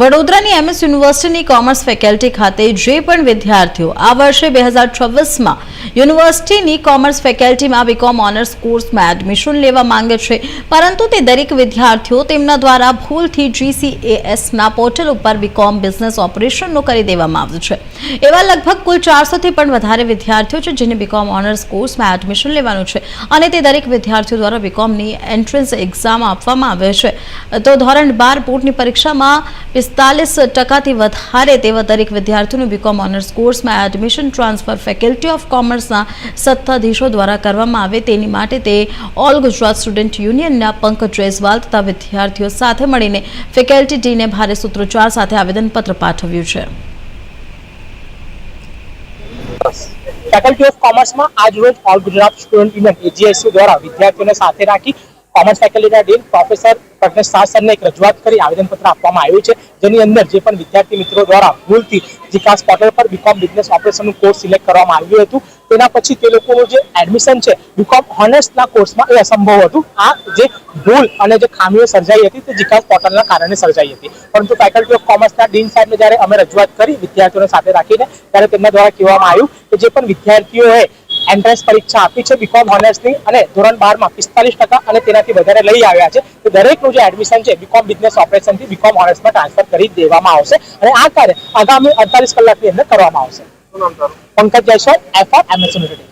વડોદરાની એમએસ યુનિવર્સિટીની commerce faculty ખાતે જે પણ વિદ્યાર્થીઓ આ વર્ષે 2026માં યુનિવર્સિટીની કોમર્સ ફેકલ્ટીમાં બીકોમ ઓનર્સ કોર્સમાં એડમિશન લેવા માંગે છે, પરંતુ તે દરેક વિદ્યાર્થીઓ તેમના દ્વારા ભૂલથી GCASના પોર્ટલ ઉપર બીકોમ બિઝનેસ ઓપરેશનનો કરી દેવામાં આવ્યું છે. એવા લગભગ કુલ 400થી પણ વધારે વિદ્યાર્થીઓ છે જેને બીકોમ ઓનર્સ કોર્સમાં એડમિશન લેવાનું છે અને તે દરેક વિદ્યાર્થીઓ દ્વારા બીકોમની એન્ટ્રન્સ એક્ઝામ આપવામાં આવે છે. તો ધોરણ 12 બોર્ડની પરીક્ષામાં 45% વધારે તેવા દરેક વિદ્યાર્થીઓનું બીકોમ ઓનર્સ કોર્સમાં એડમિશન ટ્રાન્સફર ફેકલ્ટી ઓફ કોમર્સના સત્તાધીશો દ્વારા કરવામાં આવે તેની માટે તે ઓલ ગુજરાત સ્ટુડન્ટ યુનિયનના પંકજ જયસ્વાલ તથા વિદ્યાર્થીઓ સાથે મળીને ફેકલ્ટી ડીને ભારે સૂત્રોચ્ચાર સાથે આવેદનપત્ર પાઠવ્યું છે. ફેકલ્ટી ઓફ કોમર્સમાં આજ રોજ all Gujarat student union AGSU દ્વારા વિદ્યાર્થીઓને સાથે રાખી કોમર્સ ફેકલ્ટીના ડીન પ્રોફેસર પ્રજ્ઞેશ શાહ સરને એક રજૂઆત કરી આવેદનપત્ર આપવામાં આવ્યું છે, જેની અંદર જે પણ વિદ્યાર્થી મિત્રો દ્વારા ભૂલથી જીકાસ પોર્ટલ પર બીકોમ બિઝનેસ ઓપરેશનનું કોર્સ સિલેક્ટ કરવામાં આવ્યું હતું, તેના પછી તે લોકોનું જે એડમિશન છે બીકોમ ઓનર્સના કોર્સમાં એ અસંભવ હતું. આ જે ભૂલ અને જે ખામીઓ સર્જાઈ હતી તે જીકાસ પોર્ટલના કારણે સર્જાઈ હતી. પરંતુ ફેકલ્ટી ઓફ કોમર્સના ડીન સાહેબને જ્યારે અમે રજૂઆત કરી વિદ્યાર્થીઓને સાથે રાખીને, ત્યારે તેમના દ્વારા કહેવામાં આવ્યું કે જે પણ વિદ્યાર્થીઓએ એન્ટ્રન્સ પરીક્ષા આપી છે બીકોમ ઓનર્સની અને ધોરણ 12માં 45% અને તેનાથી વધારે લઈ આવ્યા છે, તો દરેકનું જે એડમિશન છે બીકોમ બિઝનેસ ઓપરેશનથી બીકોમ ઓનર્સમાં ટ્રાન્સફર કરી દેવામાં આવશે અને આ કાર્ય આગામી 48 કલાકની અંદર કરવામાં આવશે. Pankaj Jaiswal, FR MS university.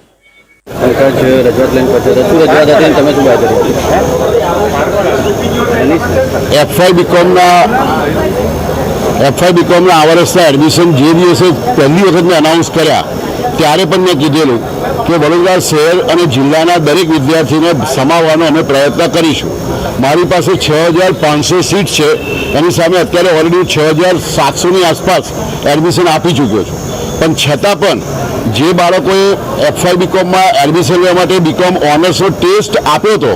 Pankaj રજૂઆત લઈને પહોંચ્યો હતો. શું રજૂઆત હતી તમે શું વાત કરી? FY બીકોમના આ વર્ષના એડમિશન જે દિવસે પહેલી વખત મેં અનાઉન્સ કર્યા ત્યારે પણ મેં કીધેલું કે વડોદરા શહેર અને જિલ્લાના દરેક વિદ્યાર્થીને સમાવવાનો અમે પ્રયત્ન કરીશું. મારી પાસે 6500 સીટ છે, એની સામે અત્યારે ઓલરેડી 6700ની આસપાસ એડમિશન આપી ચૂક્યો છું. પણ છતાં પણ જે બાળકોએ FY બીકોમમાં એડમિશન લેવા માટે બીકોમ ઓનર્સનો ટેસ્ટ આપ્યો હતો,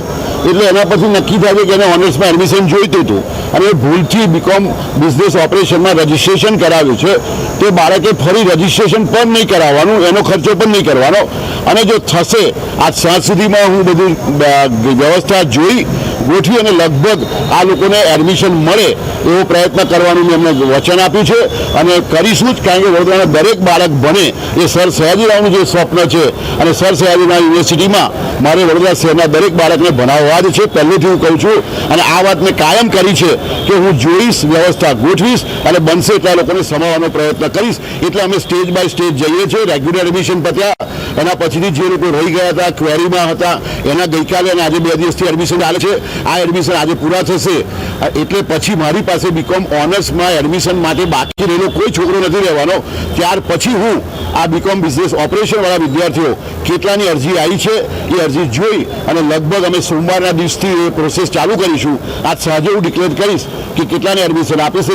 એટલે એના પછી નક્કી થાય કે એને ઓનર્સમાં એડમિશન જોઈતું હતું અને ભૂલથી બીકોમ બિઝનેસ ઓપરેશનમાં રજિસ્ટ્રેશન કરાવ્યું છે, તે બાળકે ફરી રજિસ્ટ્રેશન પણ નહીં કરાવવાનું, એનો ખર્ચો પણ નહીં કરવાનો. અને જો થશે આજ સાંજ સુધીમાં હું બધી વ્યવસ્થા જોઈ ગોઠવી અને લગભગ આ લોકોને એડમિશન મળે એવો પ્રયત્ન કરવાનું મેં એમને વચન આપ્યું છે અને કરીશું જ. કારણ કે વડોદરાના દરેક બાળક ભણે એ સર સયાજીરાવનું જે સ્વપ્ન છે અને સર સયાજીરાવ યુનિવર્સિટીમાં મારે વડોદરા શહેરના દરેક બાળકને ભણાવવા જ છે, પહેલેથી હું કહું છું. અને આ વાત મેં કાયમ કરી છે કે હું જોઈશ, વ્યવસ્થા ગોઠવીશ અને બનશે એટલા લોકોને સમાવવાનો પ્રયત્ન કરીશ. એટલે અમે સ્ટેજ બાય સ્ટેજ જઈએ છીએ. રેગ્યુલર એડમિશન પત્યા, એના પછીથી જે લોકો રહી ગયા હતા, ક્વેરીમાં હતા, એના ગઈકાલે અને આજે 2 દિવસથી એડમિશન ચાલે છે. આ એડમિશન આજે પૂરા થશે એટલે પછી મારી પાસે બીકોમ ઓનર્સમાં એડમિશન માટે બાકી રહેલો કોઈ છોકરો નથી રહેવાનો. ત્યાર પછી હું આ બીકોમ બિઝનેસ ઓપરેશનવાળા વિદ્યાર્થીઓ કેટલાની અરજી આવી છે એ અરજી જોઈ અને લગભગ અમે સોમવારના દિવસથી એ પ્રોસેસ ચાલુ કરીશું. આજ સાંજે હું ડિક્લેર કરીશ કે કેટલાને એડમિશન આપે છે,